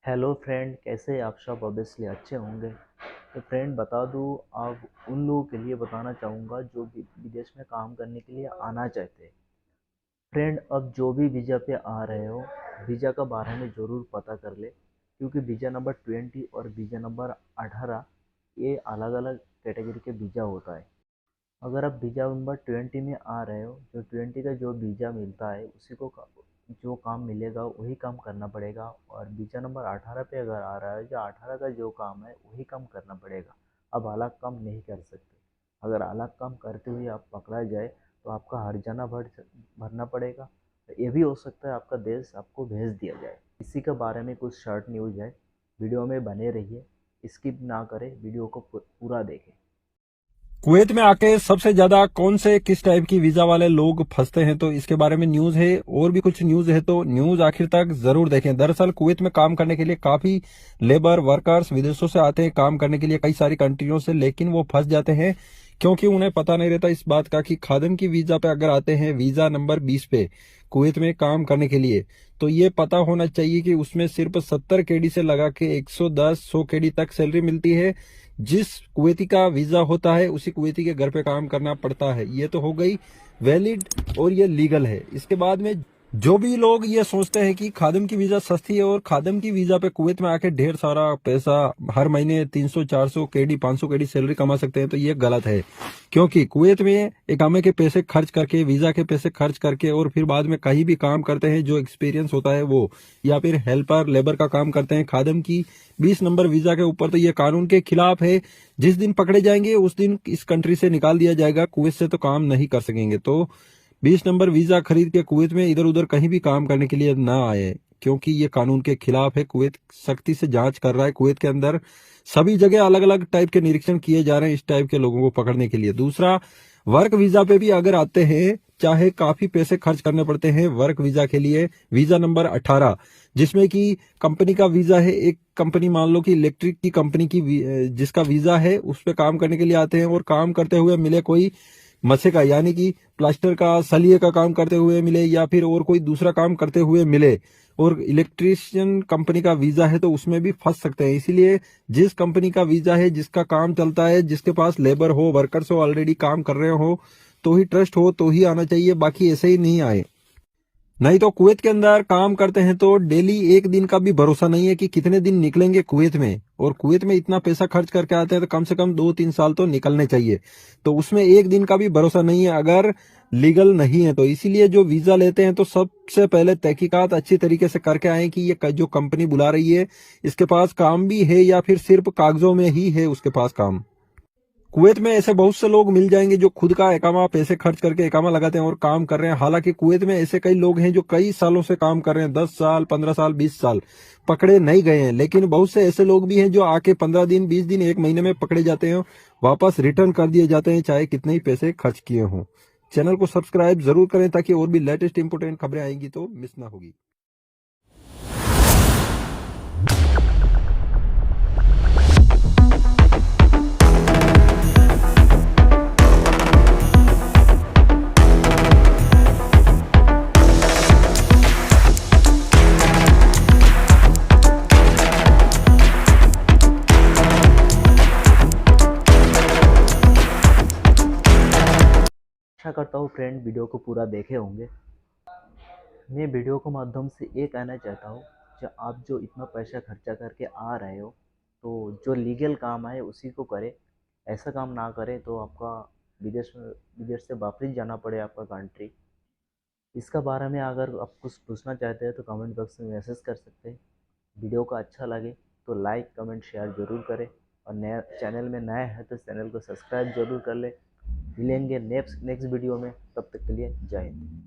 Hello friend, कैसे आप सब? ऑब्वियसली अच्छे होंगे। तो फ्रेंड बता दूँ, आप उन लोगों के लिए बताना चाहूँगा जो विदेश में काम करने के लिए आना चाहते हैं। फ्रेंड, अब जो भी वीज़ा पे आ रहे हो, वीज़ा का बारे में ज़रूर पता कर ले, क्योंकि वीज़ा नंबर 20 और वीज़ा नंबर 18 ये अलग अलग कैटेगरी के वीज़ा होता है। अगर आप वीज़ा नंबर 20 में आ रहे हो, जो 20 का जो वीज़ा मिलता है उसी को जो काम मिलेगा वही काम करना पड़ेगा। और वीज़ा नंबर 18 पे अगर आ रहा है, जो 18 का जो काम है वही काम करना पड़ेगा। अब अलग काम नहीं कर सकते। अगर अलग काम करते हुए आप पकड़ा जाए तो आपका हर्जाना भरना पड़ेगा। ये भी हो सकता है आपका देश आपको भेज दिया जाए। इसी के बारे में कुछ शॉर्ट न्यूज़ है, वीडियो में बने रहिए, स्किप ना करें, वीडियो को पूरा देखें। कुवैत में आके सबसे ज्यादा कौन से किस टाइप की वीजा वाले लोग फंसते हैं, तो इसके बारे में न्यूज है। और भी कुछ न्यूज है, तो न्यूज आखिर तक जरूर देखें। दरअसल कुवैत में काम करने के लिए काफी लेबर वर्कर्स विदेशों से आते हैं काम करने के लिए, कई सारी कंट्रियों से, लेकिन वो फंस जाते हैं क्योंकि उन्हें पता नहीं रहता इस बात का कि खादिम की वीजा पे अगर आते हैं, वीजा नंबर 20 पे कुवैत में काम करने के लिए, तो ये पता होना चाहिए कि उसमें सिर्फ 70 केडी से लगा के 110-100 केडी तक सैलरी मिलती है। जिस कुवैती का वीजा होता है उसी कुवैती के घर पे काम करना पड़ता है। ये तो हो गई वैलिड और ये लीगल है। इसके बाद में जो भी लोग ये सोचते हैं कि खादिम की वीजा सस्ती है और खादिम की वीजा पे कुवैत में आके ढेर सारा पैसा, हर महीने 300-400 केडी 500 केडी सैलरी कमा सकते हैं, तो ये गलत है। क्योंकि कुवैत में इकामे के पैसे खर्च करके, वीजा के पैसे खर्च करके और फिर बाद में कहीं भी काम करते हैं, जो एक्सपीरियंस होता है वो, या फिर हेल्पर लेबर का काम करते हैं खादिम की 20 नंबर वीजा के ऊपर, तो ये कानून के खिलाफ है। जिस दिन पकड़े जाएंगे उस दिन इस कंट्री से निकाल दिया जाएगा, कुवैत से तो काम नहीं कर सकेंगे। तो 20 नंबर वीजा खरीद के कुवैत में इधर उधर कहीं भी काम करने के लिए ना आए, क्योंकि ये कानून के खिलाफ है। कुवैत सख्ती से जांच कर रहा है। कुवैत के अंदर सभी जगह अलग अलग टाइप के निरीक्षण किए जा रहे हैं इस टाइप के लोगों को पकड़ने के लिए। दूसरा, वर्क वीजा पे भी अगर आते हैं, चाहे काफी पैसे खर्च करने पड़ते हैं वर्क वीजा के लिए। वीजा नंबर 18, जिसमें कि कंपनी का वीजा है, एक कंपनी मान लो कि इलेक्ट्रिक की कंपनी की जिसका वीजा है, उस पे काम करने के लिए आते हैं। और काम करते हुए मिले कोई मसे का, यानी कि प्लास्टर का, सलिए का काम करते हुए मिले, या फिर और कोई दूसरा काम करते हुए मिले, और इलेक्ट्रीशियन कंपनी का वीजा है, तो उसमें भी फंस सकते हैं। इसीलिए जिस कंपनी का वीजा है, जिसका काम चलता है, जिसके पास लेबर हो, वर्कर्स हो, ऑलरेडी काम कर रहे हो, तो ही ट्रस्ट हो तो ही आना चाहिए, बाकी ऐसे ही नहीं आए। नहीं तो कुवैत के अंदर काम करते हैं तो डेली एक दिन का भी भरोसा नहीं है कि कितने दिन निकलेंगे कुवैत में। और कुवैत में इतना पैसा खर्च करके आते हैं तो कम से कम 2-3 साल तो निकलने चाहिए। तो उसमें एक दिन का भी भरोसा नहीं है अगर लीगल नहीं है। तो इसीलिए जो वीजा लेते हैं तो सबसे पहले तहकीकात अच्छी तरीके से करके आए कि ये जो कंपनी बुला रही है, इसके पास काम भी है या फिर सिर्फ कागजों में ही है उसके पास काम। कुवैत में ऐसे बहुत से लोग मिल जाएंगे जो खुद का इकामा पैसे खर्च करके इकामा लगाते हैं और काम कर रहे हैं। हालांकि कुवैत में ऐसे कई लोग हैं जो कई सालों से काम कर रहे हैं, 10 साल, 15 साल, 20 साल, पकड़े नहीं गए हैं। लेकिन बहुत से ऐसे लोग भी हैं जो आके 15 दिन, 20 दिन, एक महीने में पकड़े जाते हैं, वापस रिटर्न कर दिए जाते हैं, चाहे कितने ही पैसे खर्च किए हों। चैनल को सब्सक्राइब जरूर करें ताकि और भी लेटेस्ट इंपोर्टेंट खबरें आएंगी तो मिस ना होगी। आशा करता हूँ फ्रेंड वीडियो को पूरा देखे होंगे। मैं वीडियो के माध्यम से ये कहना चाहता हूँ, जो आप जो इतना पैसा खर्चा करके आ रहे हो, तो जो लीगल काम है उसी को करें। ऐसा काम ना करें तो आपका विदेश से वापस जाना पड़े आपका कंट्री। इसका बारे में अगर आप कुछ पूछना चाहते हैं तो कमेंट बॉक्स में मैसेज कर सकते हैं। वीडियो का अच्छा लगे तो लाइक कमेंट शेयर ज़रूर करें, और नया चैनल में नया है तो चैनल को सब्सक्राइब ज़रूर कर ले। मिलेंगे नेक्स्ट वीडियो में, तब तक के लिए जय हिंद।